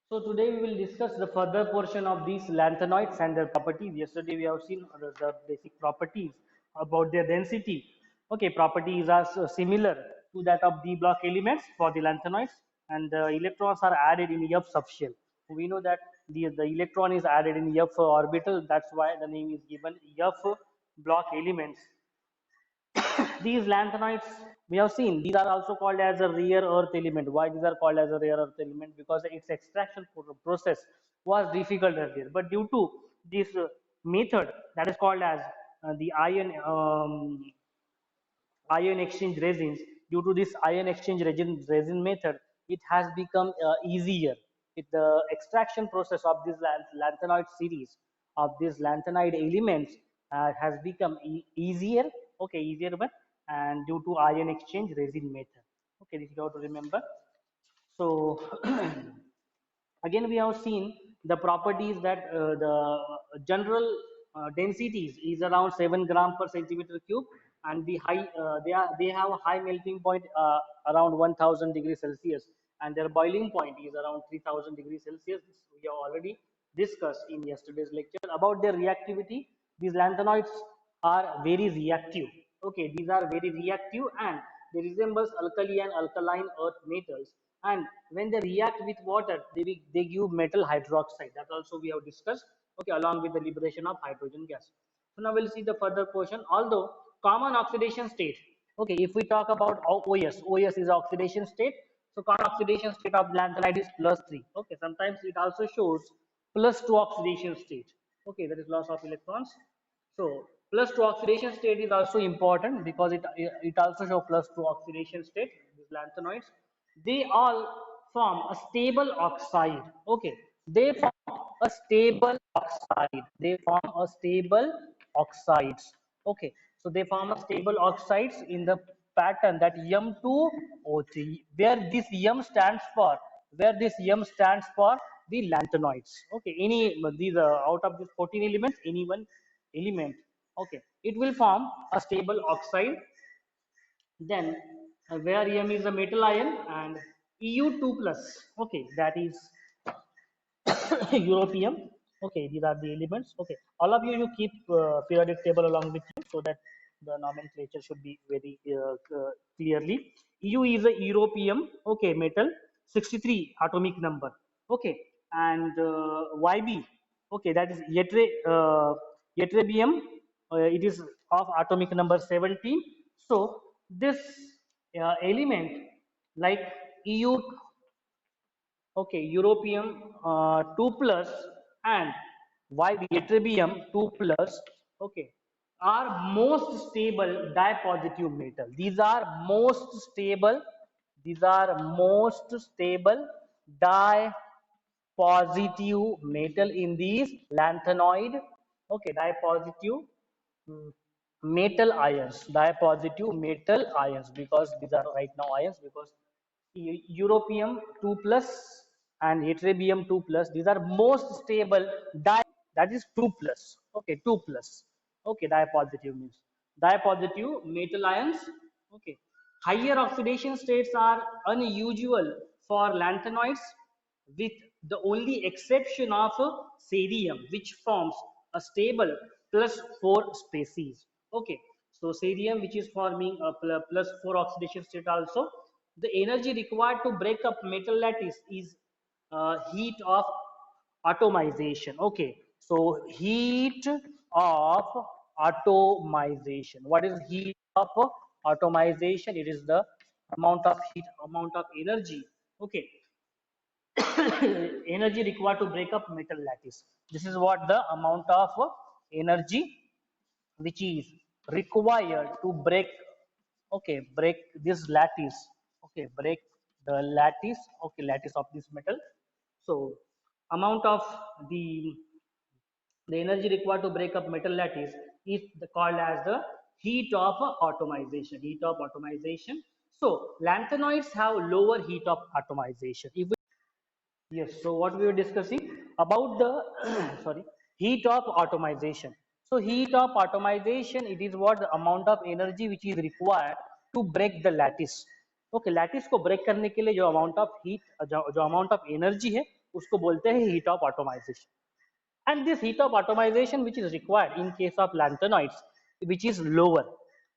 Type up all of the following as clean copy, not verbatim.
So today we will discuss the further portion of these lanthanoids and their properties. Yesterday we have seen the basic properties about their density. Okay, properties are similar to that of d block elements for the lanthanoids, and the electrons are added in F subshell. We know that the electron is added in F orbital. That's why the name is given F block elements. These lanthanides we have seen, these are also called as a rare earth element. Why these are called as a rare earth element? Because its extraction process was difficult earlier, but due to this method that is called as the ion exchange resins, due to this ion exchange resin method, it has become easier. The extraction process of this lanthanoid series of these lanthanide elements has become easier. Okay, easier, but and due to ion exchange resin method. Okay, this you have to remember. So again we have seen the properties that the general densities is around 7 gram per centimeter cube, and the high they have a high melting point around 1000 degrees Celsius, and their boiling point is around 3000 degrees Celsius. This we have already discussed in yesterday's lecture. About their reactivity, these lanthanoids are very reactive. Okay, these are very reactive, and they resembles alkali and alkaline earth metals, and when they react with water, they give metal hydroxide. That also we have discussed. Okay, along with the liberation of hydrogen gas. So now we'll see the further portion. Although common oxidation state, okay, if we talk about OS is oxidation state. So common oxidation state of lanthanide is +3. Okay, sometimes it also shows +2 oxidation state. Okay, that is loss of electrons. So +2 oxidation state is also important because it also shows +2 oxidation state. These lanthanoids, they all form a stable oxide. Okay, they form a stable oxide. They form a stable oxides. Okay, so they form a stable oxides in the pattern that M2O3, where this M stands for, the lanthanoids. Okay, any these out of these 14 elements, any one element, okay, it will form a stable oxide. Then where M is a metal ion and Eu2 plus, okay, that is europium. Okay, these are the elements. Okay, all of you keep periodic table along with you so that the nomenclature should be very clearly. Eu is a europium, okay, metal, 63 atomic number. Okay, and Yb, okay, that is ytterbium, it is of atomic number 17. So this element like Eu, okay, europium 2 plus and ytterbium 2 plus, okay, are most stable dipositive metal. These are most stable, these are most stable dipositive metal in these lanthanoid. Okay, dipositive mm, metal ions, dipositive metal ions, because these are right now ions, because europium 2 plus and ytterbium 2 plus, these are most stable that is 2 plus. Okay, 2 plus. Okay, dipositive means dipositive metal ions. Okay, higher oxidation states are unusual for lanthanoids, with the only exception of cerium, which forms a stable +4 species. Okay, so cerium, which is forming a +4 oxidation state also. The energy required to break up metal lattice is heat of atomization. Okay, so heat of atomization. What is heat of atomization? It is the amount of heat, amount of energy. Okay, energy required to break up metal lattice. This is what the amount of energy which is required to break, okay, break this lattice. Okay, break the lattice. Okay, lattice of this metal. So amount of the the energy required to break up metal lattice is called as the heat of atomization. Heat of atomization. So lanthanoids have lower heat of atomization. If Yes, so what we were discussing about the sorry, heat of atomization. So heat of atomization, it is what the amount of energy which is required to break the lattice. Okay, lattice को break करने के लिए जो amount of heat, जो amount of energy है, उसको बोलते हैं heat of automisation. And this heat of atomization which is required in case of lanthanoids, which is lower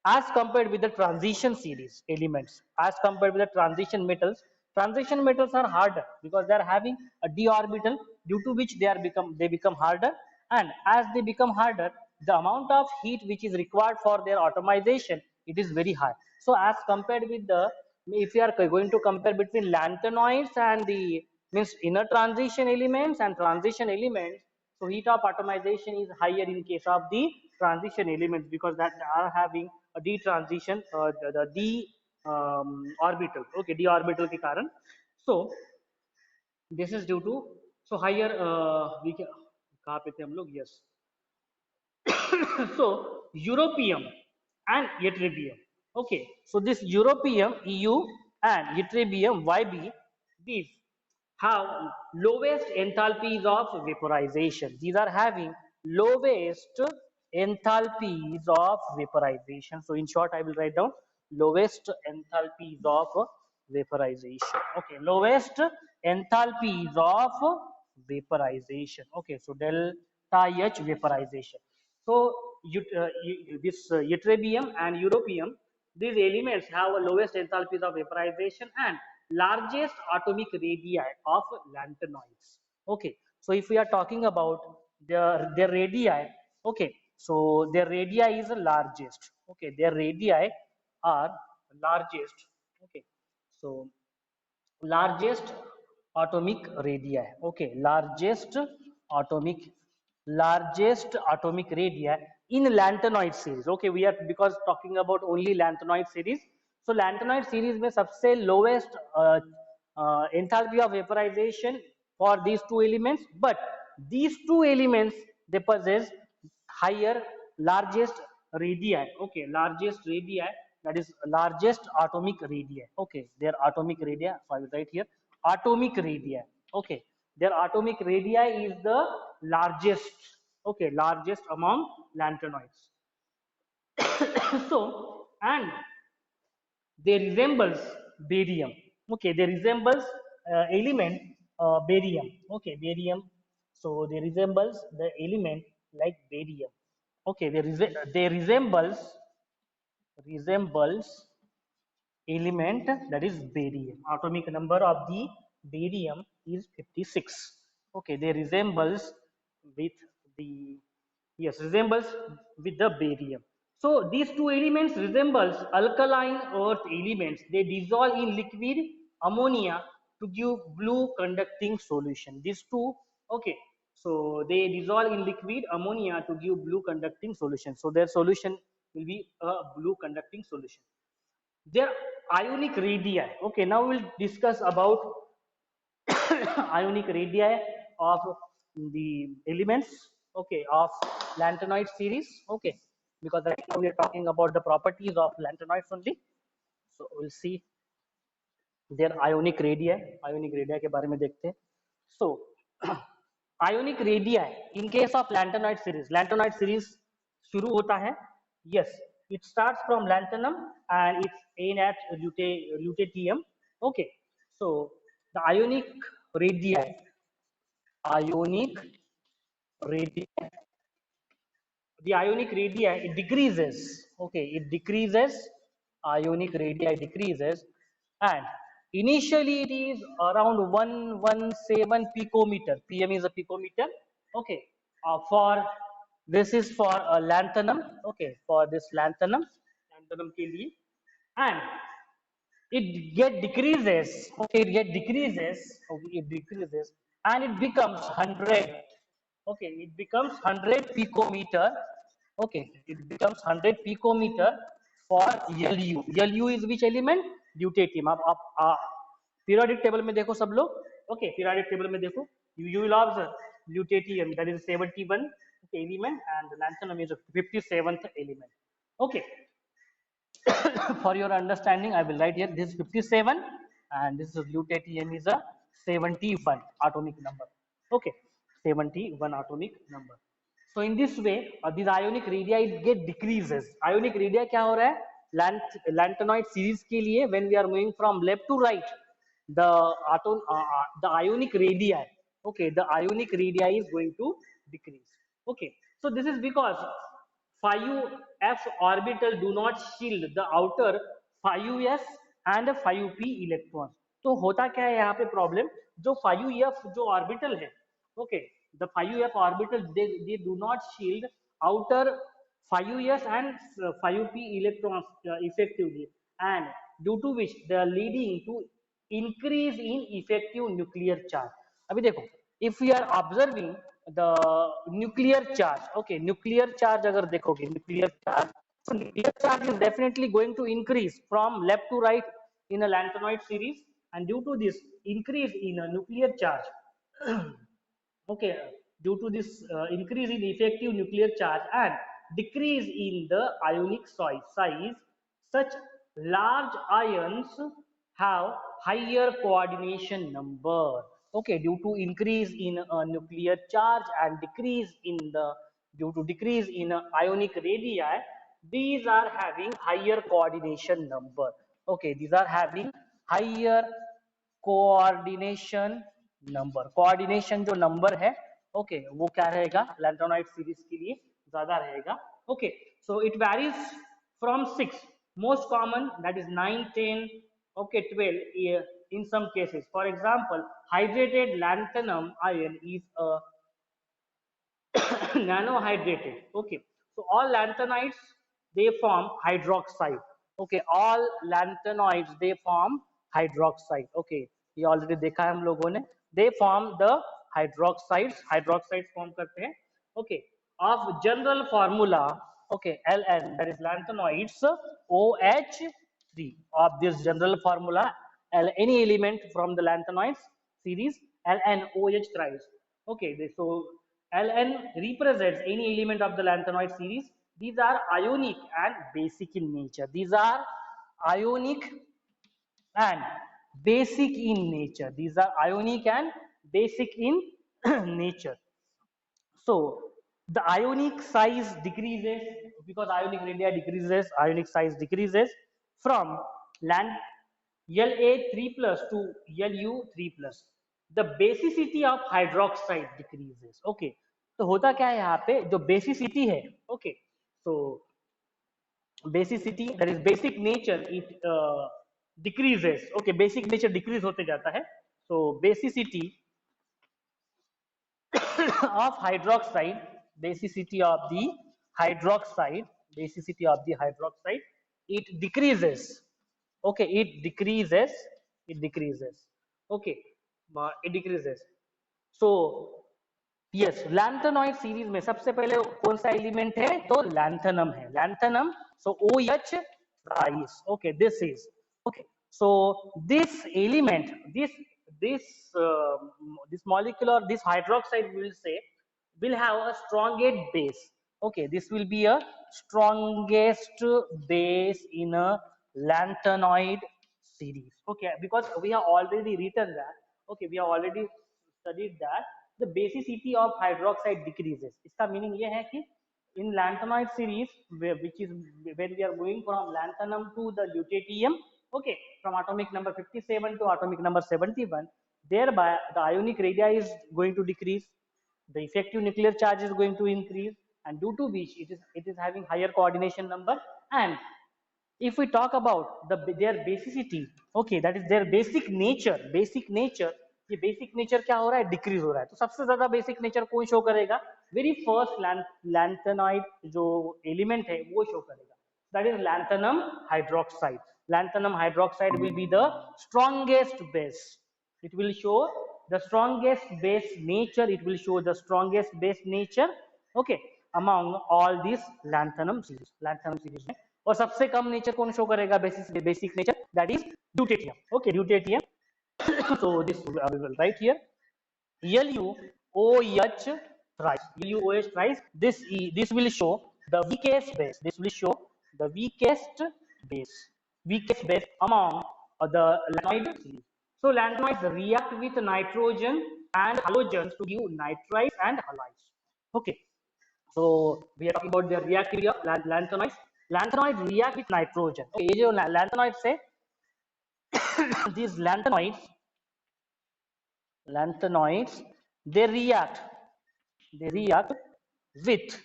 as compared with the transition series elements, as compared with the transition metals. Transition metals are harder because they are having a d orbital, due to which they become harder, and as they become harder, the amount of heat which is required for their atomization, it is very high. So as compared with the, if you are going to compare between lanthanoids and the means inner transition elements and transition elements, so heat of atomization is higher in case of the transition elements because that are having a d transition, the d orbital. Okay, d orbital के कारण. So this is due to, so higher we can, कहाँ पे थे हम लोग? Yes. So europium and ytterbium. Okay, so this europium EU and ytterbium YB, these have lowest enthalpies of vaporization. These are having lowest enthalpies of vaporization. So in short, I will write down lowest enthalpies of vaporization. Okay, lowest enthalpies of vaporization. Okay, so delta H vaporization. So this ytterbium and europium, these elements have a lowest enthalpies of vaporization and largest atomic radii of lanthanoids. Okay, so if we are talking about their radii, okay, so their radii is the largest. Okay, their radii are largest. Okay, so largest atomic radii. Okay, atomic largest atomic radii in lanthanoid series. Okay, we are because talking about only lanthanoid series. So lanthanoid series में सबसे lowest enthalpy of vaporization for these two elements, but these two elements they possess higher largest radii. Okay, largest radii, that is largest atomic radii. Okay, their atomic radii, so I will write here atomic radii. Okay, their atomic radii is the largest. Okay, largest among lanthanoids. So and they resembles barium. Okay, they resembles element barium. Okay, barium, so they resembles the element like barium. Okay, they resembles element, that is barium. Atomic number of the barium is 56. Okay, they resembles with the, yes, resembles with the barium. So these two elements resembles alkaline earth elements. They dissolve in liquid ammonia to give blue conducting solution. These two, okay, so they dissolve in liquid ammonia to give blue conducting solution. So their solution will be a blue conducting solution. Their ionic radii. Okay, now we'll discuss about ionic radii of the elements. Okay, of lanthanoid series. Okay, because right now we are talking about the properties of lanthanoids only. So we'll see their ionic radii. Ionic radii के बारे में देखते हैं. So ionic radii in case of lanthanoid series शुरू होता है. Yes, it starts from lanthanum and it's aimed at lutetium. Okay, so the ionic radii, the ionic radii, it decreases. Okay, it decreases. Ionic radii decreases, and initially it is around 117 picometer. PM is a picometer. Okay, for this is for lanthanum. Okay, for this lanthanum के लिए, and it get decreases. Okay, it get decreases. Okay, it decreases and it becomes 100. Okay, it becomes 100 picometer. Okay, it becomes 100 picometer for Lu. Lu is which element? Lutetium. आप periodic table में देखो सब लोग. Okay, periodic table में देखो, you will observe lutetium, that is 71th element, and the lanthanum is a 57th element. Okay, for your understanding, I will write here this is 57 and this is lutetium is a 71 atomic number. Okay, 71 atomic number. So in this way, these ionic radii get decreases. Ionic radii क्या हो रहा है? Lanthanoid series के लिए when we are moving from left to right, the ionic radii Okay, the ionic radii is going to decrease. Okay, so this is because 5f orbital do not shield the outer 5s and 5p electrons. तो होता क्या है यहाँ पे problem, जो 5f जो orbital है, okay, the 5f orbital they do not shield outer 5s and 5p electrons effectively, and due to which they are leading to increase in effective nuclear charge. अभी देखो, if we are observing the nuclear charge, okay, nuclear charge अगर देखोगे nuclear charge, so nuclear charge is definitely going to increase from left to right in a lanthanoid series, and due to this increase in a nuclear charge, okay, due to this increase in effective nuclear charge and decrease in the ionic size, such large ions have higher coordination number. Okay, due to increase in nuclear charge and decrease in the due to decrease in ionic radii, these are having higher coordination number. Okay, these are having higher coordination number, coordination जो number है, okay, वो क्या रहेगा lanthanoid series के लिए ज्यादा रहेगा. Okay, so it varies from 6, most common that is 9, 10, okay, 12 in some cases. For example, hydrated lanthanum ion is a nanohydrated. Okay, so all lanthanides they form hydroxide. Okay, all lanthanoids they form hydroxide. Okay, ये already देखा है हम लोगों ने, they form the hydroxides form करते हैं. Okay, of general formula, okay, Ln, that is lanthanoids OH3. Of this general formula, any element from the lanthanoids series LnOH thrice. Okay, so Ln represents any element of the lanthanoid series. These are ionic and basic in nature. These are ionic and basic in nature. These are ionic and basic in nature. So the ionic size decreases because ionic radii decreases, ionic size decreases from land La3 plus to Lu3 plus. The basicity of hydroxide decreases. Okay, तो होता क्या है यहाँ पे, जो basicity है, okay, so basicity, that is basic nature, it decreases. Okay, basic nature decrease होते जाता है. So basicity of hydroxide, basicity of the hydroxide, basicity of the hydroxide, it decreases. Okay, it decreases, it decreases. Okay, it decreases. So yes, lanthanoid series में सबसे पहले कौन सा element है, तो लैंथेनम है, lanthanum. So OH thrice. Okay, this is okay. So this element, this this molecule or this hydroxide, will say, will have a strongest base. Okay, this will be a strongest base in a lanthanoid series. Okay, because we have already written that. Okay, we have already studied that the basicity of hydroxide decreases. इसका meaning ये है कि in lanthanoid series, which is when we are going from lanthanum to the lutetium, okay, from atomic number 57 to atomic number 71, thereby the ionic radii is going to decrease, the effective nuclear charge is going to increase, and due to which it is having higher coordination number. And if we talk about their basicity, okay, that is their basic nature, ये basic nature क्या हो रहा है, decrease हो रहा है. तो सबसे ज्यादा बेसिक नेचर कौन शो करेगा, वेरी फर्स्ट लैंथेनॉइड जो एलिमेंट है वो शो करेगा, that is lanthanum hydroxide. Lanthanum hydroxide will be the strongest base. It will show the strongest base nature, it will show the strongest base nature, okay, among all these lanthanum series में. और सबसे कम nature कौन show करेगा, basic nature, that is deuterium. Okay, deuterium. So this we will write here LuOH thrice. LuOH thrice. This will show the weakest base. This will show the weakest base among the lanthanoid series. So lanthanoids react with nitrogen and halogens to give nitrides and halides. Okay. So we are talking about the reactivity of lanthanoids. Lanthanoids react with nitrogen. Okay, ये जो lanthanoids है, these lanthanoids they react they react with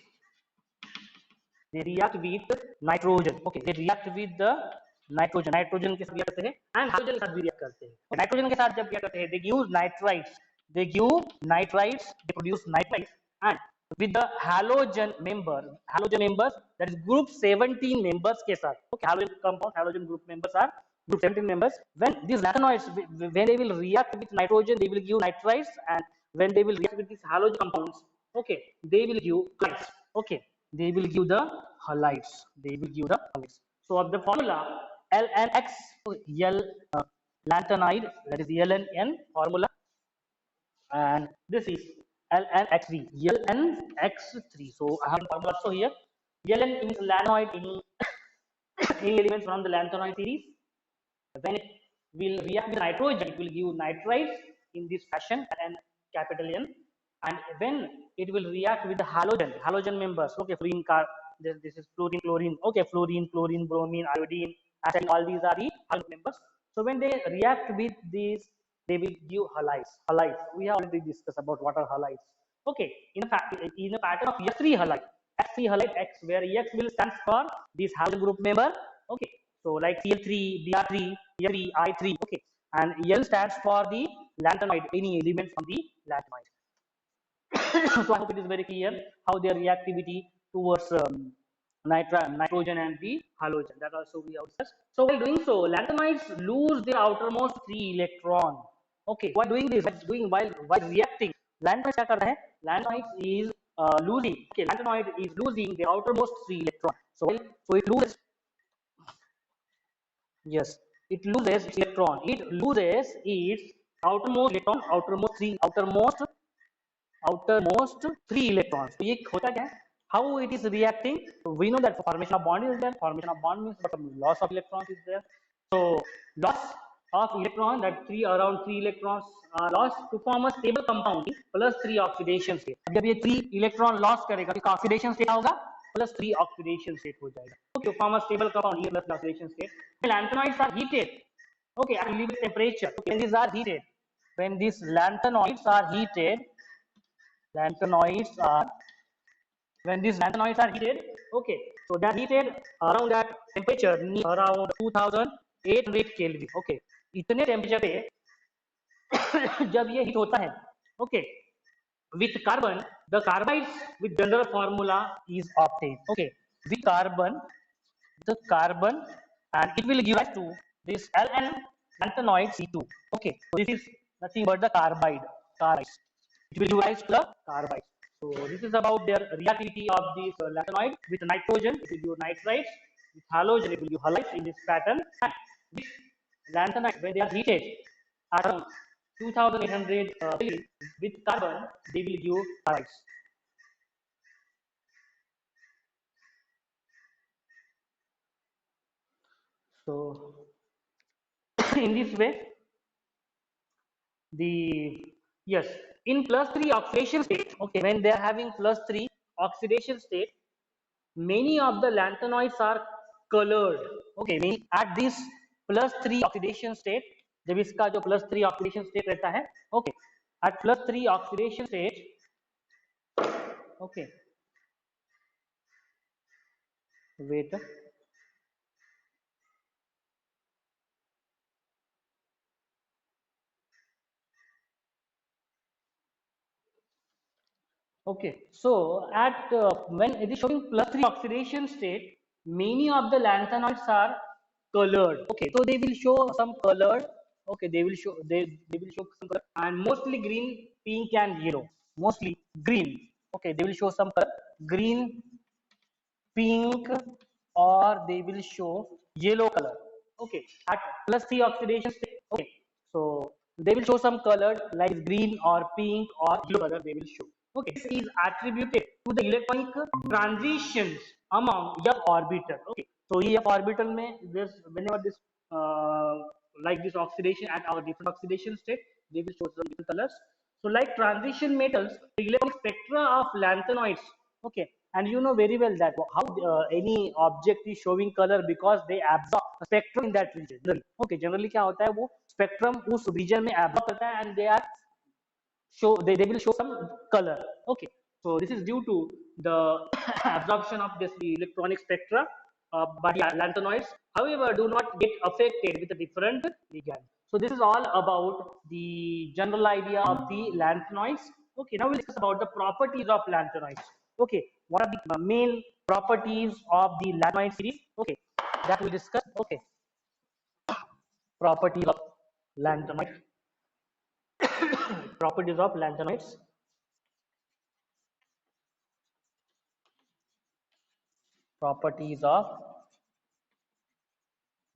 nitrogen. Okay, they react with the nitrogen के साथ react करते हैं and halogen के साथ भी react करते हैं. नाइट्रोजन के साथ जब react करते हैं, they give nitrites, they produce nitrites, and with the halogen members, that is group 17 members के साथ. Okay, halogen group members are group 17 members. When these lanthanoids, when they will react with nitrogen, they will give nitrites, and when they will react with these halogen compounds, okay, they will give halides. Okay, they will give the halides. So of the formula LNX, L lanthanide, that is LNN formula, and this is LNX3. So I have the formula also here. LN is lanthanoid, any element from the lanthanoid series. When it will react with nitrogen, it will give nitrites in this fashion, and capital N. And when it will react with the halogen members, okay, this is fluorine, chlorine, okay, fluorine, chlorine, bromine, iodine, and all these are the halogen members. So when they react with these, they will give halides. We have already discussed about what are halides. Okay, in a pattern of S3 halide, X, where X will stand for this halogen group member. Okay, so like Cl3, Br3, Br3, I3. Okay, and L stands for the lanthanoid, any element from the lanthanoid. So I hope it is very clear how their reactivity towards nitrogen and the halogen. That also we have discussed. So while doing so, lanthanoids lose their outermost 3 electron. Okay, while doing this, while reacting, lanthanoids क्या कर रहे हैं? Lanthanoid is losing. Okay, lanthanoid is losing their outermost 3 electron. So it loses. Yes, it loses its electron. It loses its outermost three electrons. तो ये होता क्या है? How it is reacting? We know that formation of bond is there. Formation of bond means but loss of electrons is there. So loss of electron, that around 3 electrons are lost to form a stable compound plus 3 oxidation state. जब ये 3 electron loss करेगा तो oxidation state होगा plus 3 oxidation state हो जाएगा. Okay, to form a stable compound plus oxidation state. The lanthanoids are heated. Okay, at elevated temperature. When these are heated, when these lanthanoids are heated, when these lanthanoids are heated, okay, so they are heated around that temperature, around 2800 Kelvin. Okay, इतने temperature पे जब ये heat होता है, okay, with carbon, the carbides with general formula is obtained. Okay, with carbon, and it will give rise to this Ln lanthanoid C2. Okay, so this is nothing but the carbides. It will give rise to the carbides. So this is about their reactivity of this lanthanoid. With nitrogen, it will give nitrites. With halogen, it will give halides in this pattern. And with lanthanoid, when they are heated at around 2800 Kelvin, with carbon, they will give halides. So in this way, yes, in +3 oxidation state, okay, when they are having +3 oxidation state, many of the lanthanoids are colored. Okay, at this +3 oxidation state, जब इसका जो +3 oxidation state रहता है, okay, at +3 oxidation state, okay, wait. Okay, so at when it is showing +3 oxidation state, many of the lanthanoids are colored. Okay, so they will show some colored. Okay, they will show some color, and mostly green, pink, and yellow. Mostly green. Okay, they will show some color, green, pink, or they will show yellow color. Okay, at +3 oxidation state. Okay, so they will show some colored like green or pink or yellow color they will show. Okay, this is attributed to the electronic transitions among F orbital. Okay, so F orbital में this whenever this like this oxidation at our different oxidation state, they will show some different colors. So like transition metals, the electronic spectra of lanthanoids. Okay, and you know very well that how any object is showing color because they absorb spectrum in that region. Okay, generally क्या होता है वो spectrum उस region में absorb करता है and they are they will show some color. Okay, so this is due to the absorption of this electronic spectra by the lanthanoids. However, do not get affected with a different ligand. So this is all about the general idea of the lanthanoids. Okay, now we'll discuss about the properties of lanthanoids. Okay, what are the main properties of the lanthanoid series? Okay, that we'll discuss. Okay, properties of lanthanoids. Properties of lanthanoids. Properties of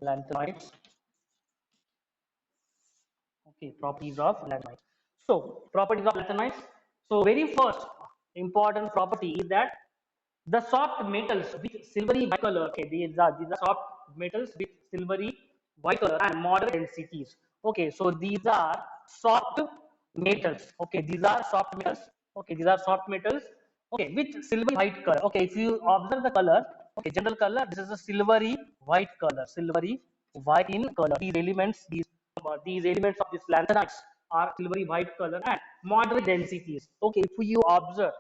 lanthanoids. Okay, properties of lanthanoids. So, properties of lanthanoids. So, very first important property is that the soft metals with silvery white color. Okay, these are soft metals with silvery white color and moderate densities. Okay, so these are soft metals. Okay, these are soft metals. Okay, these are soft metals. Okay, with silvery white color. Okay, if you observe the color, okay, general color, this is a silvery white color, silvery white in color. These elements of these lanthanides are silvery white color and moderate densities. Okay, if you observe,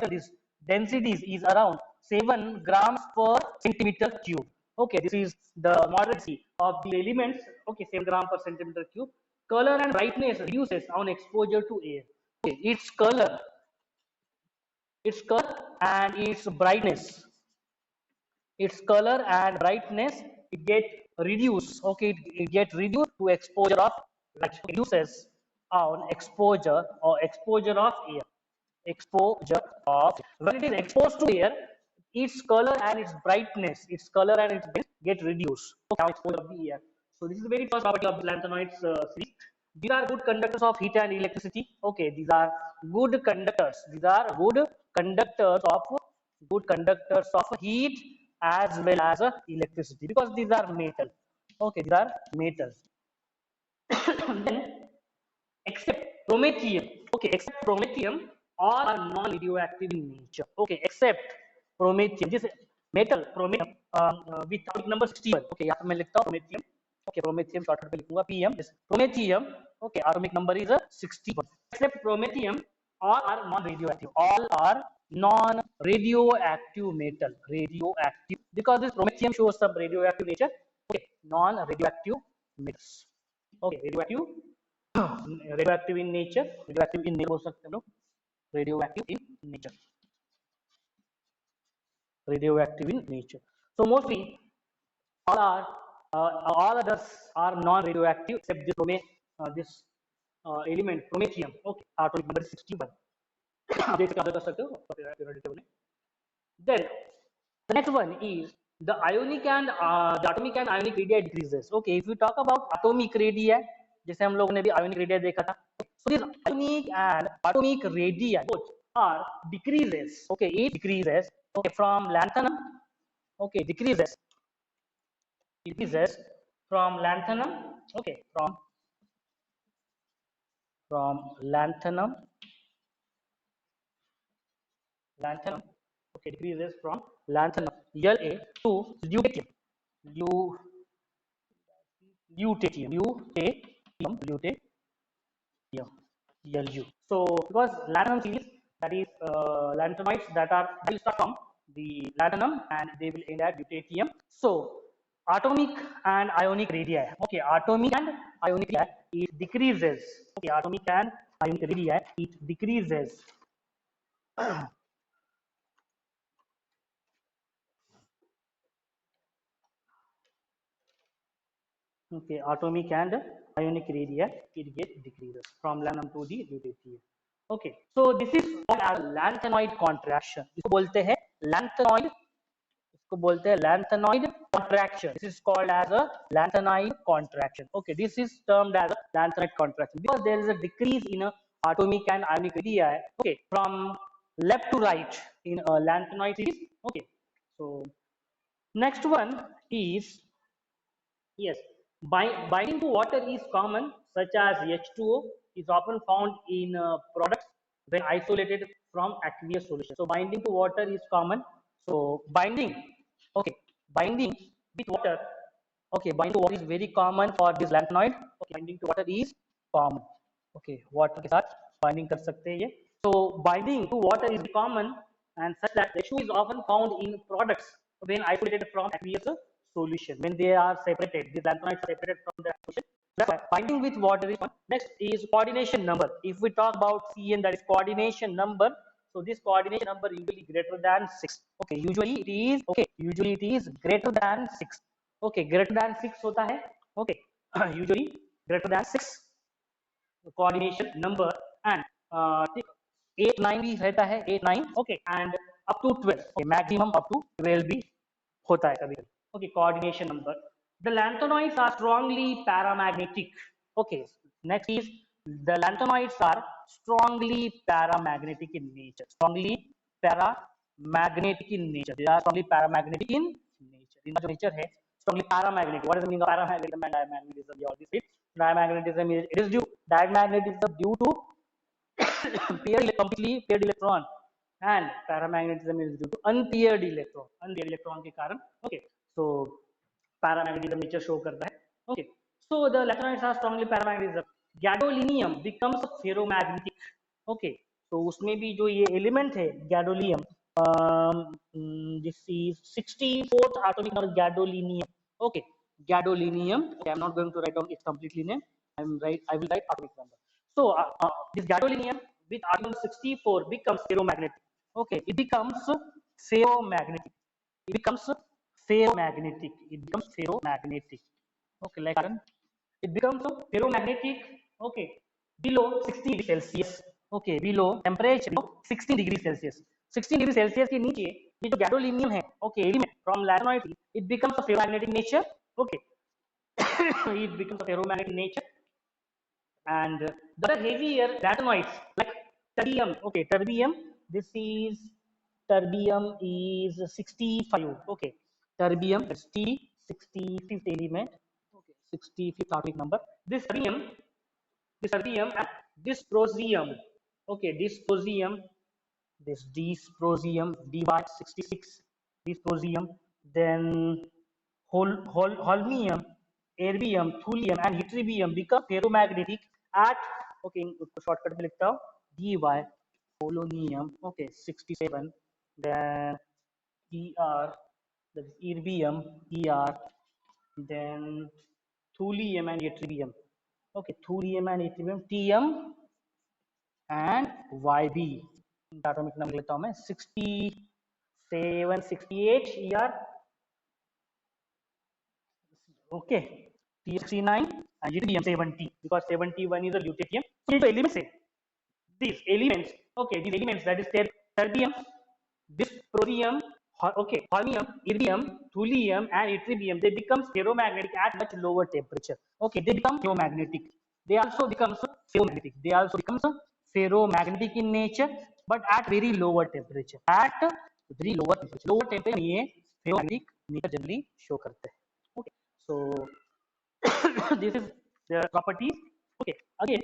this densities is around 7 grams per centimeter cube. Okay, this is the moderate of the elements. Okay, 7 gram per centimeter cube. Color and brightness reduces on exposure to air. Okay, its color and its color and brightness, it get reduced. Okay, it get reduced to exposure of light. Reduces on exposure of air. Exposure of When it is exposed to air, its color and its brightness get reduced. Okay, exposure of the air. So this is the very first property of the lanthanoids series. These are good conductors of heat and electricity. Okay, these are good conductors. These are good conductors of heat as well as electricity, because these are metal. Okay, these are metals. Then, except promethium. Okay, except promethium, all are non-radioactive in nature. Okay, except promethium. This metal promethium with atomic number 61. Okay, यहाँ पे मैं लिखता हूँ promethium. Okay, promethium shortcut पे लिखूंगा PM. This promethium. Okay, atomic number is 61. Except promethium, all are non-radioactive. All are non-radioactive metal. Radioactive, because this promethium shows some radioactive nature. Okay, non-radioactive metals. Okay, radioactive in nature, radioactive in nature बोल सकते हैं लोग, radioactive in nature, radioactive in nature. So mostly all are all others are non-radioactive except this element promethium. Okay, atomic number 61. आप देख कर सकते हो. Then the next one is the ionic and the atomic and ionic radii decreases. Okay, if we talk about atomic radii, जैसे हम लोगों ने भी ionic radii देखा था. So this ionic and atomic radii both are decreases. Okay, it decreases. Okay, from lanthanum. Okay, decreases from lanthanum. Okay, from lanthanum. Okay, decreases from lanthanum La to lutetium. Lu lutetium, Lu. So because lanthanum series, that is lanthanoids that will start from the lanthanum and they will end at lutetium. So atomic and ionic radii. Okay, atomic and ionic radii, it decreases. Okay, atomic and ionic radii, it decreases. Okay, atomic and ionic radii, it gets decreases from lanthanum to the lutetium. Okay, so this is called as lanthanoid contraction. इसको बोलते हैं lanthanoid contraction. This is called as a lanthanoid contraction. Okay, this is termed as a lanthanoid contraction because there is a decrease in atomic and ionic radii. Okay, from left to right in a lanthanoid series. Okay, so next one is, yes, binding to water is common, such as H2O is often found in products when isolated from aqueous solution. So binding to water is common. So okay, binding with water. Okay, binding to water is very common for this lanthanoid. Okay, binding to water is common. Okay, water के साथ binding कर सकते हैं ये. So binding to water is common and such that the issue is often found in products when isolated from aqueous solution. When they are separated, the lanthanides are separated from the solution. That's why binding with water is one. Next is coordination number. If we talk about CN, that is coordination number. So this coordination number usually greater than 6. Okay, usually it is greater than 6. Okay, greater than 6 होता है. Okay, usually greater than 6 coordination number and 8 9 भी रहता है 8 9. Okay, and up to 12. Okay, maximum up to 12 भी होता है कभी कभी. Okay, coordination number. The lanthanoids are strongly paramagnetic. Okay, next is the lanthanoids are strongly paramagnetic in nature. Strongly paramagnetic in nature. They are strongly paramagnetic in nature. इनका जो nature है strongly paramagnetic. What is the meaning of paramagnetism and diamagnetism? You already said. Diamagnetism is it is due. Diamagnetism due to completely paired electron, and paramagnetism is due to unpaired electron. Unpaired electron के कारण. Okay, so paramagnetism nature show करता है. Okay, so the electrons are strongly paramagnetism. Gadolinium becomes ferromagnetic. Okay, so उसमें भी जो ये element है gadolinium, this is 64th atomic number gadolinium. Okay, gadolinium. Okay, I'm not going to write down its completely name. I will write atomic number. So this gadolinium with atom 64 becomes ferromagnetic. Okay, it becomes ferromagnetic. It becomes ferromagnetic. It becomes ferromagnetic. Okay, like iron. It becomes ferromagnetic. Okay, below 60 degrees Celsius. Okay, below temperature below 16 degrees Celsius. 16 degrees Celsius के नीचे ये जो gadolinium है, okay, element from lanthanoid, it becomes a ferromagnetic nature. Okay, it becomes a ferromagnetic nature. And the other heavier lanthanoids like terbium. Okay, terbium. This is terbium is 65. Okay, terbium is T 65th element. Okay, 65th atomic number. This terbium and dysprosium. Okay, dysprosium. This dysprosium Dy66. Dysprosium. Then holmium, erbium, thulium and ytterbium become ferromagnetic at, okay, shortcut में लिखता हूँ dy, polonium, okay, 67, then er, that is erbium, er, then thulium and ytterbium, okay, thulium and ytterbium, tm and yb. atomic number लेता हूँ मैं 67 68 er. Okay, T69 and ytterbium 70 because 71 is a lutetium. So the elements say these elements. Okay, these elements, that is terbium, dysprosium, okay, holmium, erbium, thulium and ytterbium, they become ferromagnetic at much lower temperature. Okay, they become ferromagnetic. They also become ferromagnetic. They also become ferromagnetic in nature, but at very lower temperature. At very lower temperature. Lower temperature ये ferromagnetic nature generally show करते हैं. Okay, so this is the properties. Okay, again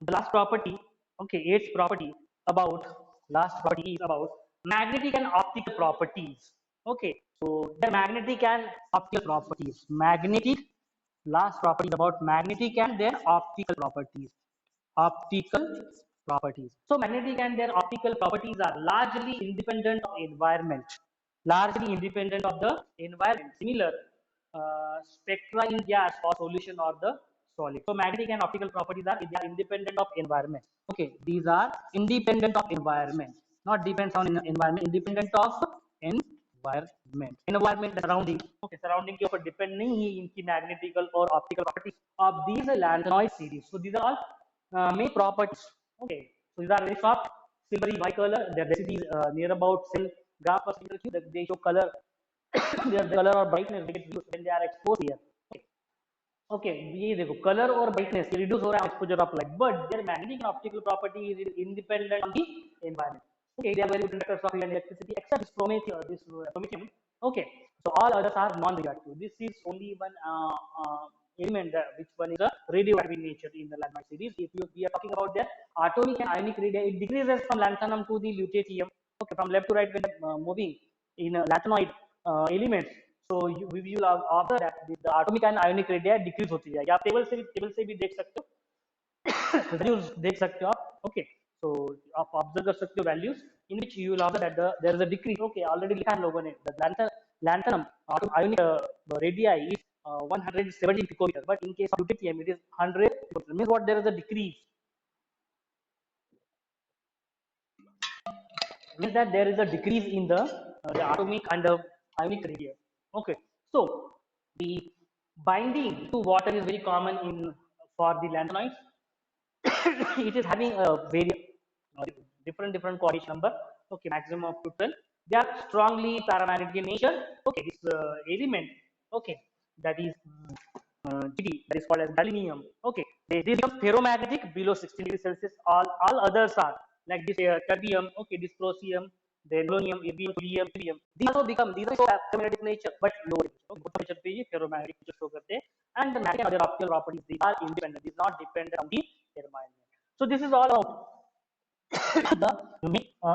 the last property. Okay, eighth property about last property is about magnetic and optical properties. Okay, so the magnetic and optical properties. Magnetic, last property is about magnetic and their optical properties. Optical properties. So magnetic and their optical properties are largely independent of environment. Largely independent of the environment. Similar spectra in gas or solution or the solid. So magnetic and optical properties are, they are independent of environment. Okay, these are independent of environment, not depends on environment, independent of environment. Environment surrounding. Okay, surrounding के ऊपर depend नहीं है इनकी magnetical or optical properties of these lanthanoid series. So these are all main properties. Okay, so these are very soft, silvery white color. Their density is near about cell gram per centimeter cube. They show color, their color or brightness they get reduced when they are exposed here. Okay, okay, ये देखो color और brightness ये reduce हो रहा है exposure of light, but their magnetic and optical property is independent of the environment. Okay, they are very good conductors of electricity except this promethium, Okay, so all others are non-reactive. This is only one element which one is a radioactive nature in the lanthanoid series. If we are talking about their atomic and ionic radii, it decreases from lanthanum to the lutetium. Okay, from left to right when moving in lanthanoid elements. So we will observe that the atomic and ionic radii decrease होती जाएगी. आप table से भी देख सकते हो. values देख सकते हो आप. Okay, so आप ऑब्जर्व कर सकते हो values in which you will observe that there is a decrease. Okay, already लिखा है लोगों ने. The lanthanum ionic radii is 170 picometer, but in case of deuterium it is 100 picometer. Means what, there is a decrease. Means that there is a decrease in the atomic and the ionic radii. Okay, so the binding to water is very common in for the lanthanides. It is having a very different coordination number. Okay, maximum of 12. They are strongly paramagnetic in nature. Okay, this element. Okay, that is GD, that is called as gallium. Okay, they become ferromagnetic below 16 degrees Celsius. All others are like this terbium. Okay, dysprosium, then polonium, erbium, thulium, helium. These also become, these are so ferromagnetic nature, but low. Okay, good nature पे ये ferromagnetic nature show करते हैं. And the magnetic and other optical properties, these are independent. These are not dependent on the environment. So this is all about the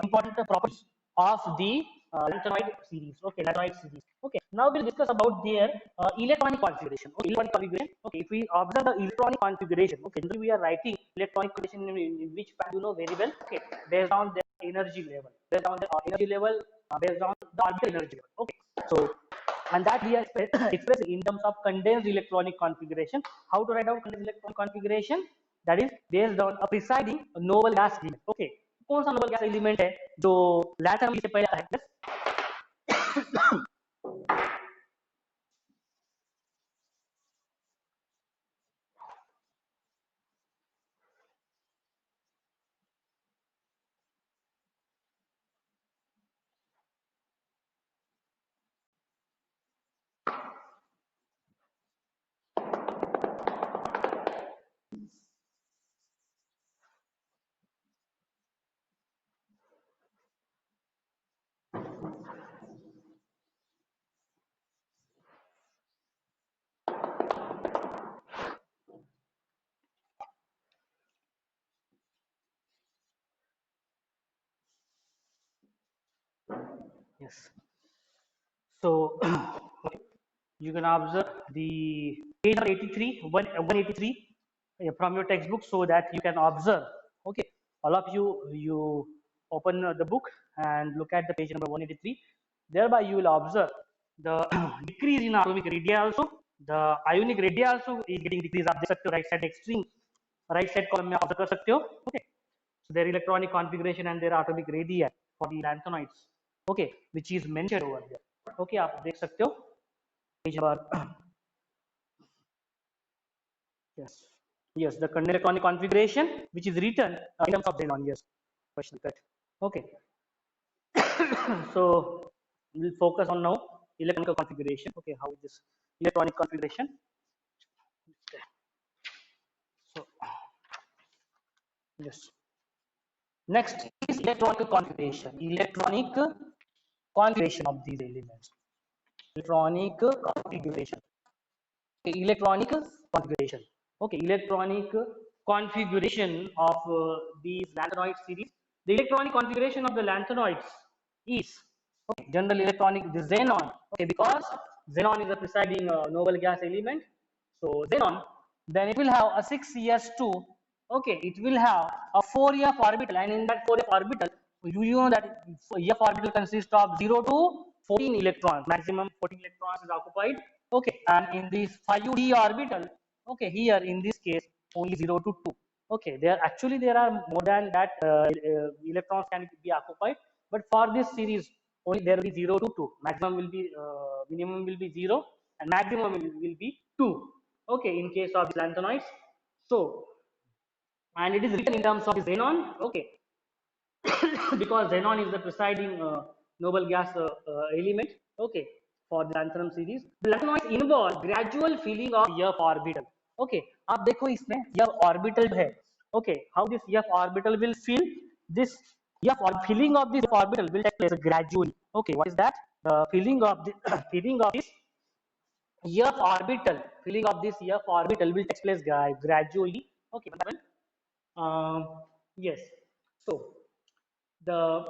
important properties of the lanthanoid series. Okay, lanthanoid series. Okay, now we'll discuss about their electronic configuration. Okay, electronic configuration. Okay, if we observe the electronic configuration, okay, we are writing electronic configuration in which part you know very well. Okay, based on the energy level, based on the energy level, based on the orbital energy level. Okay, so and that we are expressed in terms of condensed electronic configuration. How to write out condensed electronic configuration? That is based on a presiding noble gas element. Okay, कौन सा noble gas element है जो लैटम से पहले आता है? Yes. So you can observe the page number 83, 183 from your textbook, so that you can observe. Okay, all of you open the book and look at the page number 183. Thereby you will observe the decrease in atomic radii also. The ionic radii also is getting decreased. आप देख सकते हो right side extreme right side column में observe कर सकते हो. Okay, so their electronic configuration and their atomic radii for the lanthanides. Okay, which is mentioned over there. Okay, आप देख सकते हो page number. Yes, yes, the electronic configuration which is written in terms of xenon. Yes, question that. Okay, so we'll focus on now electronic configuration. Okay, how is this electronic configuration? So yes, next is electronic configuration. Electronic configuration of these elements. Electronic configuration. Okay, electronic configuration. Okay, electronic configuration of these lanthanoid series. The electronic configuration of the lanthanoids is, okay, general electronic, the xenon. Okay, because xenon is a presiding noble gas element. So xenon, then it will have a 6s2. Okay, it will have a 4f orbital, and in that 4f orbital, you know that f orbital consists of 0 to 14 electrons. Maximum 14 electrons is occupied. Okay, and in this 5d orbital, okay, here in this case only 0 to 2. Okay, there are more than that electrons can be occupied, but for this series only there will be 0 to 2. Maximum will be minimum will be 0 and maximum will be 2. Okay, in case of lanthanoids. So, and it is written in terms of xenon. Okay, because xenon is the presiding noble gas element. Okay, for the lanthanum series, the lanthanoids involve gradual filling of f orbital. Okay, आप देखो इसमें f orbital है. Okay, how this f orbital will fill? This filling of this orbital will take place gradually. Okay, what is that? The filling of the filling of this f orbital, filling of this f orbital will take place gradually. Okay, yes. So the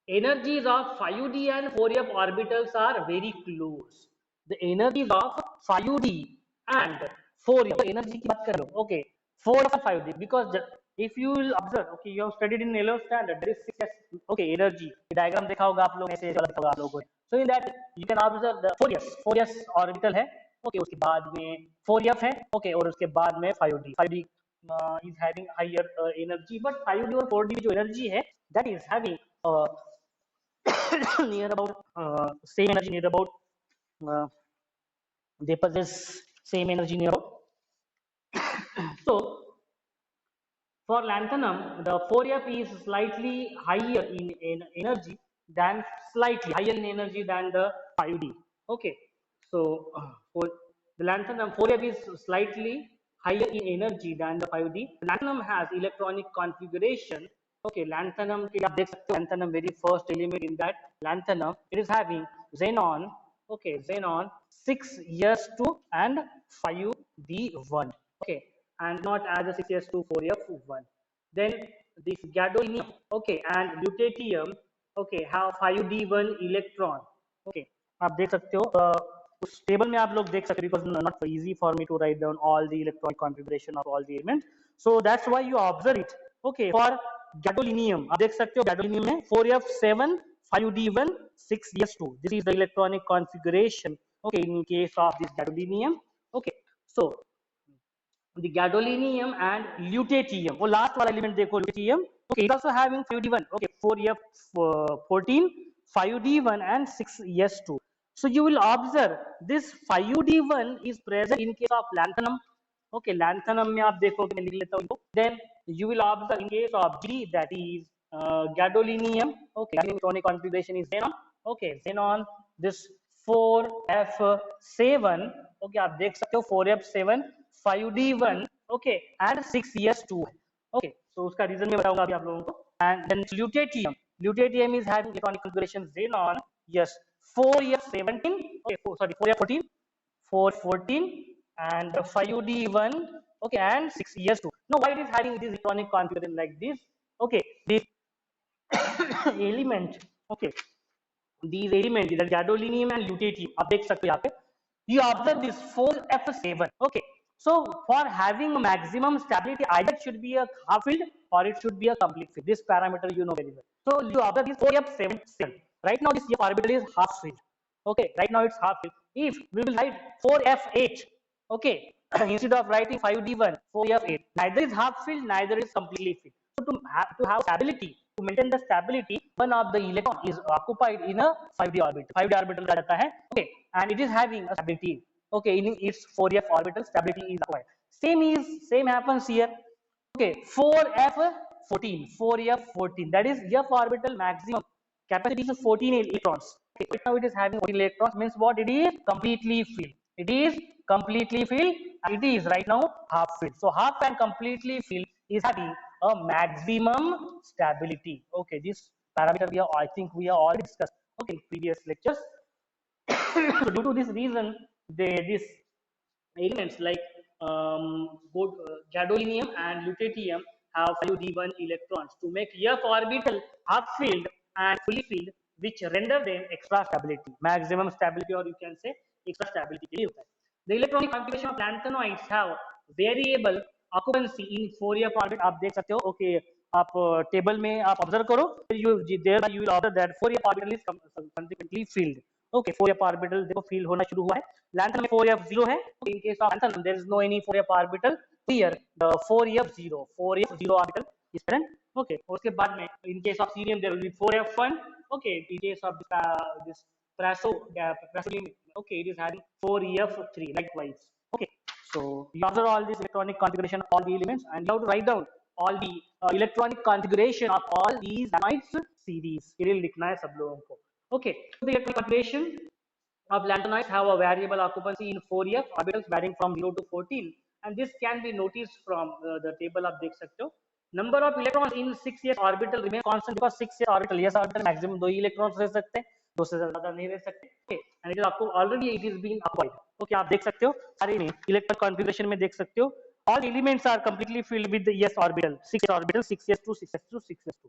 energies of 5d and 4f orbitals are very close. The energies of 5d and 4f, energy की बात कर लो. Okay, 4F5D, because if you will observe, okay, you have studied in yellow standard, there is 6S, okay, energy diagram देखा होगा आप लोग, ऐसे वाला देखा होगा आप लोगों ने. So in that you can observe the 4S orbital है, okay, उसके बाद में 4F है, okay, और उसके बाद में 5D is having higher energy, but 5D और 4D जो energy है, that is having near about same energy, near about uh, they possess same energy near about. So for lanthanum, the 4F is slightly higher in energy than slightly higher in energy than the 5D. Okay, so for the lanthanum 4F is slightly higher in energy than the 5D. Lanthanum has electronic configuration. Okay, lanthanum के आप देख सकते हो, lanthanum very first element in that lanthanum, it is having xenon. Okay, xenon 6s2 and 5d1. Okay, and not as a 6s2 4f1. Then this gadolinium, okay, and lutetium, okay, have 5d1 electron. Okay, आप देख सकते हो, उस table में आप लोग देख सकते हो, because not easy for me to write down all the electronic configuration of all the elements, so that's why you observe it. Okay, for gadolinium आप देख सकते हो, gadolinium में 4f7 5d1 6s2, this is the electronic configuration, okay, in case of this gadolinium. Okay, so the gadolinium and lutetium, वो last वाला element देखो, lutetium, okay, it also having 5d1, okay, 4f14 5d1 and 6s2. So you will observe this 5d1 is present in case of lanthanum. Okay, lanthanum में आप देखोगे, मैं लिख लेता हूँ इनको. Then you will observe in case of G, that is gadolinium. Okay, electronic configuration is xenon. Okay, xenon, this 4f7. Okay, आप देख सकते हो 4f7 5d1, okay, and 6s2. Okay, so उसका reason मैं बताऊंगा अभी आप लोगों को. And then lutetium is having electronic configuration xenon. Yes, 4f17, okay, sorry, 4f14 and 5d1, okay, and 6s2. Now why it is having this electronic configuration like this? Okay, this element, okay, these elements, the gadolinium and lutetium, आप देख सकते हो यहाँ पे, you observe this 4f7. Okay, so for having maximum stability, either it should be a half filled or it should be a complete filled. This parameter you know very well. So you observe this 4f7. Right now this orbital is half filled. Okay, right now it's half filled. If we will write 4f8, okay, instead of writing 5d1, 4f8, neither is half filled, neither is completely filled. So to have stability, to maintain the stability, one of the electron is occupied in a 5d orbital. 5d orbital का रहता है, okay, and it is having a stability. Okay, in its 4f orbital, stability is acquired. Same happens here. Okay, 4f14, 4f14. That is f orbital maximum capacity is 14 electrons. Okay, right now it is having 14 electrons, means what? It is completely filled. It is completely filled, and it is right now half filled. So half and completely filled is having a maximum stability. Okay, this parameter I think we have already discussed, okay, in previous lectures. So due to this reason, this elements like both gadolinium and lutetium have 5d1 electrons to make f orbital half filled and fully filled, which render them extra stability, maximum stability, or you can say extra stability के लिए होता है. The electronic configuration of lanthanoids have variable occupancy in 4f orbit. आप देख सकते हो, okay, आप table में आप ऑब्जर्व करो, you there you will observe that 4f orbital is consequently filled. Okay, 4f orbital देखो fill होना शुरू हुआ है. Lanthanum में 4f0 है. In case of lanthanum there is no any 4f orbital. Here the 4f0 orbital is present. Okay, उसके बाद में in case of cerium there will be 4f1. Okay, in case of this praseodymium, okay, it is having 4f3 likewise. Okay, so you observe all this electronic configuration of all the elements, and you have to write down all the electronic configuration of all these lanthanide series. ये लिखना है सब लोगों को. Okay, so the electronic configuration of lanthanides have a variable occupancy in 4f orbitals varying from 0 to 14, and this can be noticed from the table आप देख सकते हो. Number of electrons in 6s orbital remain constant because 6s orbital, yes orbital maximum 2 electrons रह सकते हैं, 2 से ज़्यादा नहीं रह सकते. Okay, and it is आपको already it is being occupied. Okay, आप देख सकते हो सारे में electron configuration में देख सकते हो, all elements are completely filled with the s orbital, 6s orbital, 6s2, 6s2, 6s2.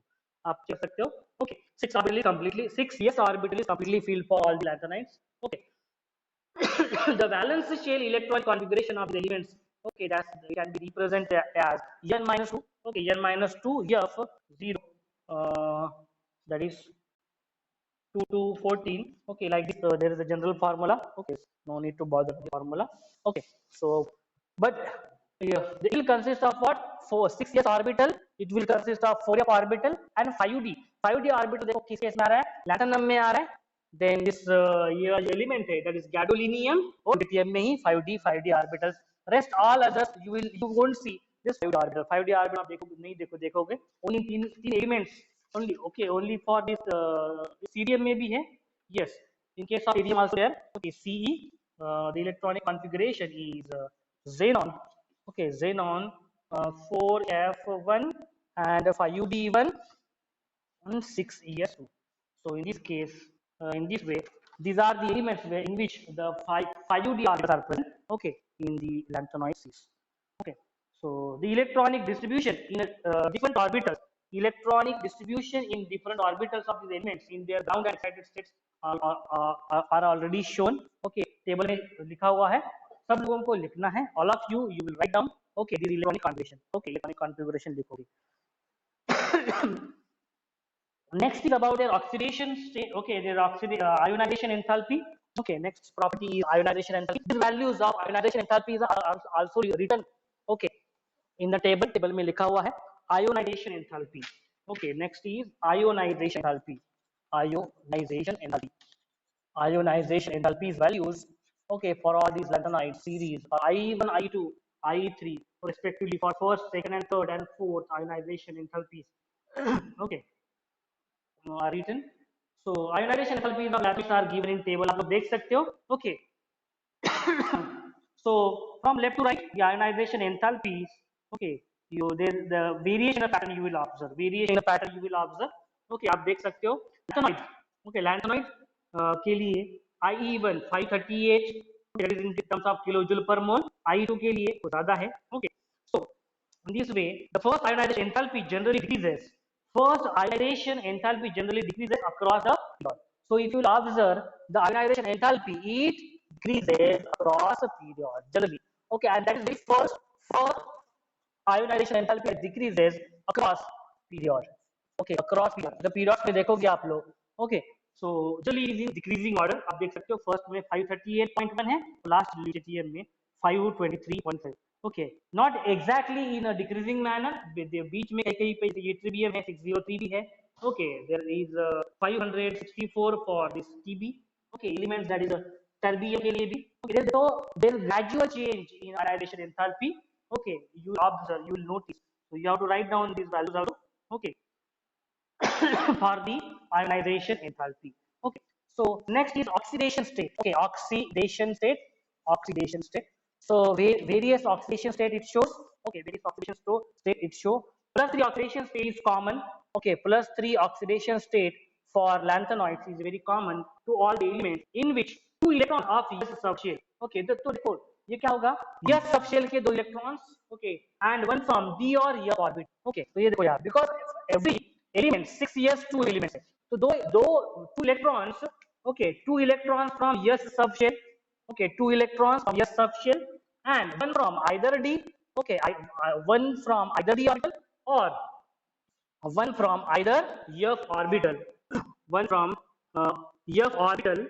आप check सकते हो. Okay, 6 orbital is completely 6s orbital is completely filled for all the lanthanides. Okay. The valence shell electron configuration of the elements Okay, that can be represented as n minus 2. Okay, n minus 2 f 0. That is 2 to 14. Okay, like this, there is a general formula. Okay, no need to bother the formula. Okay, so but yeah, it will consist of what? 6s orbital. It will consist of 4f orbital and 5d. 5d orbital देखो किस case में आ रहा है? Lanthanum में आ रहा है. Then this ये जो element है, that is gadolinium और deuterium में ही 5d orbitals. Rest all others you won't see this 5d orbital. 5d orbital आप देखोगे. Only तीन elements only. Okay, only for this CDM में भी है. Yes, in case of CDM also there. Okay, CE, the electronic configuration is xenon. Okay, xenon 4f1 and 5d1 and 6es2. So in this case, in this way, these are the elements where in which the 5ud orbitals are present. Okay, in the lanthanoid series. Okay, so the electronic distribution in different orbitals, electronic distribution in different orbitals of these elements in their ground and excited states are already shown. Okay, table में लिखा हुआ है. सब लोगों को लिखना है. All of you will write down. Okay, the electronic configuration. Okay, electronic configuration लिखोगे. Next is about their oxidation state. Okay, their ionization enthalpy. Okay, next property is ionization enthalpy. The values of ionization enthalpy are also written. Okay, in the table में लिखा हुआ है ionization enthalpy. Okay, next is ionization enthalpy. Ionization enthalpy. Ionization enthalpy's values. Okay, for all these lanthanoid series, I1, I2, I3, respectively for first, second, and third, and fourth ionization enthalpies. Okay. Are written. So ionization enthalpies of lattice are given in table. आप लोग देख सकते हो. Okay. So from left to right, the ionization enthalpies. Okay. The variation of pattern you will observe. Variation of pattern you will observe. Okay. आप देख सकते हो. Lanthanoid. Okay. Lanthanoid के लिए IE1 538. That is in terms of kilojoule per mole. IE2 के लिए वो ज़्यादा है. Okay. So in this way, the first ionization enthalpy generally decreases. First ionization enthalpy generally decreases across the period. So if you will observe the ionization enthalpy, it decreases across a period generally. Okay, and that is the first ionization enthalpy decreases across period. Okay, across period. The periods में देखोगे आप लोग. Okay, so generally it is in decreasing order. आप देख सकते हो first में 538.1 है, last lithium में 523.5. Okay, not exactly in a decreasing manner. बीच में कहीं पे ये ट्रिबियम है 603 भी है. Okay, there is 564 for this TB. Okay, elements that is a terbium के लिए भी. Okay, so there is gradual change in ionization enthalpy. Okay, you observe, you will notice. So you have to write down these values also. Okay, for the ionization enthalpy. Okay, so next is oxidation state. Okay, oxidation state. So various oxidation state it shows. Okay, various oxidation state it shows. Plus 3 oxidation state is common. Okay, plus 3 oxidation state for lanthanoids is very common to all the elements in which 2 electrons of S subshell. Okay, तो देखो ये क्या होगा? S subshell के 2 electrons. Okay, and one from d or e orbit. Okay, तो ये देखो यार, because every element 6s 2 elements है. तो दो 2 electrons. Okay, 2 electrons from S subshell. Okay, 2 electrons from S subshell and one from either d. Okay, one from either d orbital or one from either f orbital. One from f orbital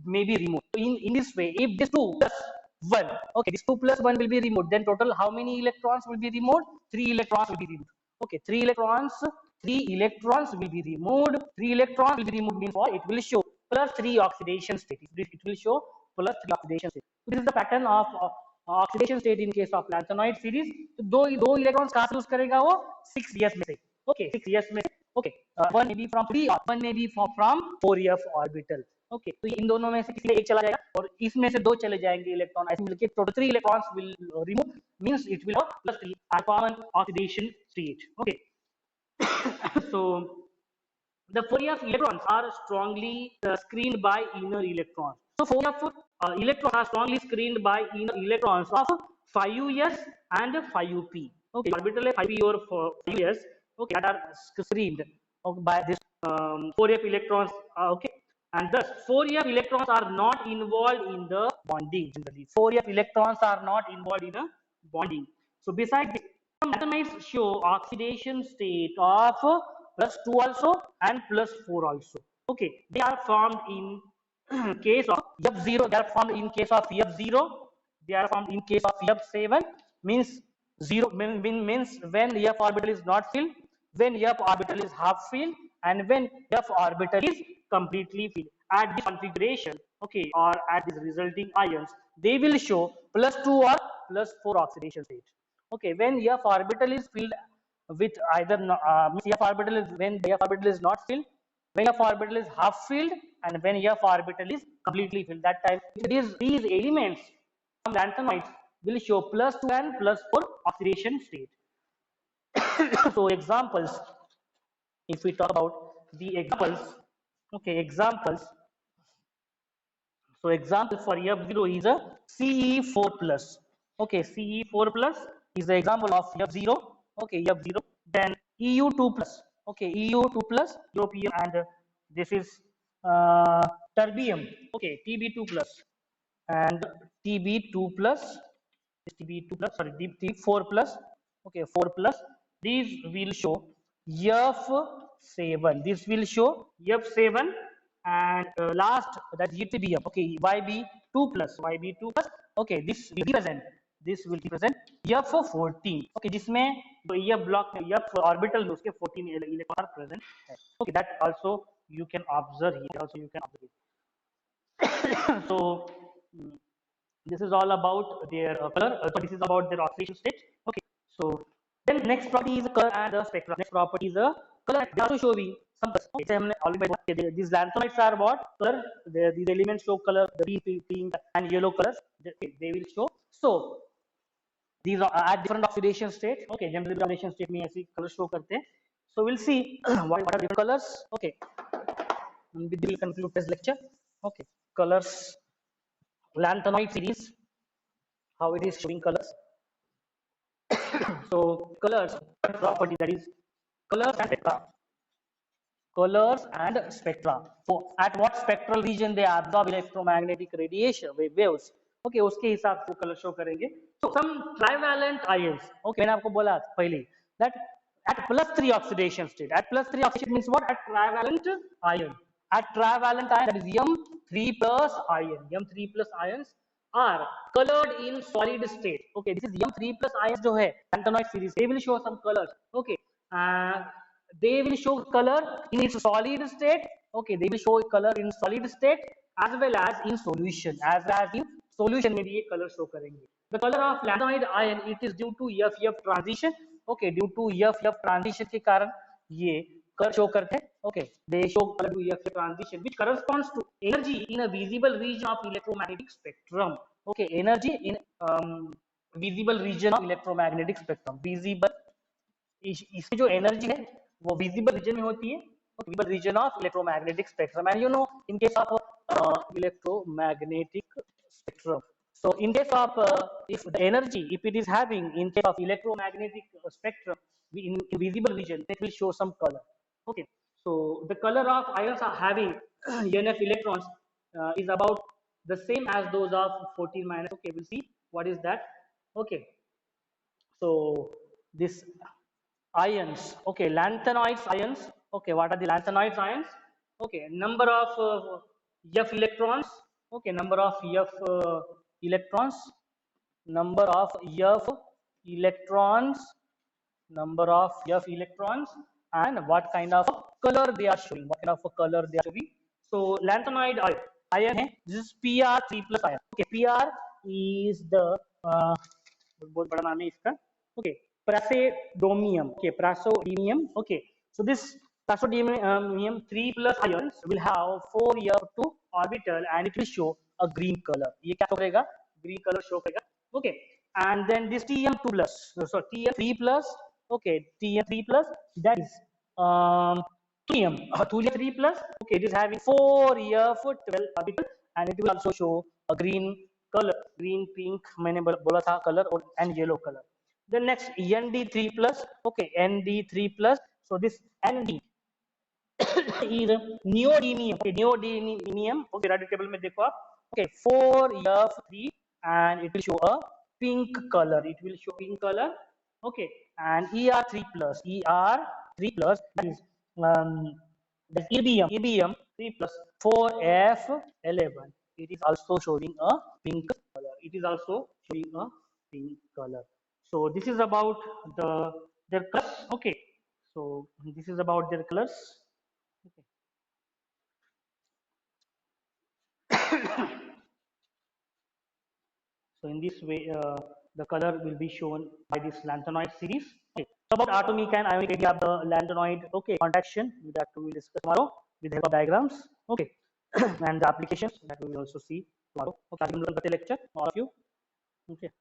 may be removed. So in this way, if this 2 plus 1, okay, this 2 plus 1 will be removed, then total how many electrons will be removed? 3 electrons will be removed. Okay, 3 electrons will be removed. 3 electrons will be removed means what? It will show plus 3 oxidation state. It will show plus 3 oxidation state. So this is the pattern of oxidation state in case of lanthanoid series. तो दो electrons कहाँ से use करेगा वो 6s में से. Okay, 6s में से. Okay, one may be from 3 or one may be from 4f orbital. Okay, तो इन दोनों में से किसी एक चला जाएगा और इसमें से 2 चले जाएंगे इलेक्ट्रॉन. ऐसे मिलके total 3 electrons will remove, means it will have plus 3 are common oxidation state. Okay. So the 4f electrons are strongly screened by inner electrons. So 4f electrons are strongly screened by inner electrons of 5s and 5p. Okay, orbital 5p or 5s. Okay, that are screened by this 4f electrons. Okay, and thus 4f electrons are not involved in the bonding generally. 4f electrons are not involved in a bonding. So besides this, some lanthanides show oxidation state of +2 also and +4 also. Okay, they are formed in case of F0, they are formed in case of F0, they are formed in case of F7, means means when F orbital is not filled, when F orbital is half filled, and when F orbital is completely filled. At this configuration, okay, or at these resulting ions, they will show +2 or +4 oxidation state. Okay, when F orbital is filled with either F orbital is, when F orbital is not filled, when F orbital is half filled, and when F orbital is completely filled. That time, these elements from lanthanides will show +2 and +4 oxidation state. So examples, if we talk about the examples, okay, examples. So example for F0 is a Ce4 plus. Okay, Ce4 plus is the example of F0. Okay, F0. Then EU2 plus. Okay, EU2 plus europium, and this is terbium. Okay, Tb2 plus and Tb2 plus, Tb2 plus, sorry, Tb4 plus. Okay, 4 plus. These will show F7. This will show F7, and last, that ytterbium. Okay, Yb2 plus, Yb2 plus. Okay, this will represent, this will represent F14. Okay, जिसमें F block में, F orbital में उसके 14 electrons are present है. Okay, that also you can observe here. Also you can observe it. So this is all about their color. This is about their oxidation state. Okay, so then next property is color and the spectra. Next property is the color. They also show me some colors. Okay, हमने already, these lanthanides are what color? These elements show color. The green, pink, and yellow colors. They will show. So these are at different oxidation state. Okay, generally oxidation state में ऐसी color show करते हैं. So we'll see what are different colors. Okay, we will conclude this lecture. Okay, colors, lanthanide series, how it is showing colors. So colors property, that is colors and spectra. Colors and spectra. So at what spectral region they absorb electromagnetic radiation waves. Okay, उसके हिसाब से color show करेंगे. So some trivalent ions. Okay, मैंने आपको बोला पहले that at +3 oxidation state. At +3 oxidation means what? At trivalent ion. At trivalent ion, that is M3 plus ion. M3 plus ions are colored in solid state. Okay, this is M3 plus ions जो है lanthanoid series. They will show some colors. Okay, they will show color in its solid state. Okay, they will show color in solid state as well as in solution. As well as in solution में भी ये color show करेंगे. The color of lanthanoid ion, it is due to F transition. Okay, due to F transition के कारण ये color show करते हैं. Okay, they show color to F transition, which corresponds to energy in a visible region of electromagnetic spectrum. Okay, energy in visible region of electromagnetic spectrum. Visible, इसकी जो energy है वो visible region में होती है, visible region of electromagnetic spectrum. And you know in case of electromagnetic spectrum, so in case of if the energy, if it is having, in case of electromagnetic spectrum in visible region, it will show some color. Okay, so the color of ions are having NF electrons is about the same as those of 14 minus. Okay, we'll see what is that. Okay, so this ions. Okay, lanthanoids ions. Okay, what are the lanthanoids ions? Okay, number of F electrons. Okay, number of F electrons. Number of F electrons. Number of F electrons, and what kind of color they are showing. What kind of color they are showing. So lanthanoid ion है. This is Pr3 plus ion. Okay, Pr is the बहुत बड़ा नाम है इसका. Okay, praseodymium. Okay, praseodymium. Okay, so this praseodymium 3 plus ions will have 4 F2 orbital and it will show a green color. ये क्या show करेगा? Green color show करेगा. Okay, and then this Tm2 plus, so Tm3 plus. Okay, Tm3 plus, that is thulium. Thulium 3 plus. Okay, it is having 4 F12 orbital and it will also show a green color. Green, pink, मैंने बोला था color, and yellow color. The next Nd3 plus. Okay, Nd3 plus. So this Nd is neodymium. Okay, neodymium. Okay, radio table में देखो आप. Okay, 4F3 and it will show a pink color. It will show pink color. Okay, and ER3 plus, ER3 plus, that is the erbium 3 plus 4F11. It is also showing a pink color. It is also showing a pink color. So this is about their colors. Okay, so this is about their colors. Okay. So in this way, the color will be shown by this lanthanoid series. Okay. So about atomic and ionic area of the lanthanoid, okay, contraction that we will discuss tomorrow with the help of diagrams. Okay, and the applications that we will also see tomorrow. Okay, lecture, all of you. Okay.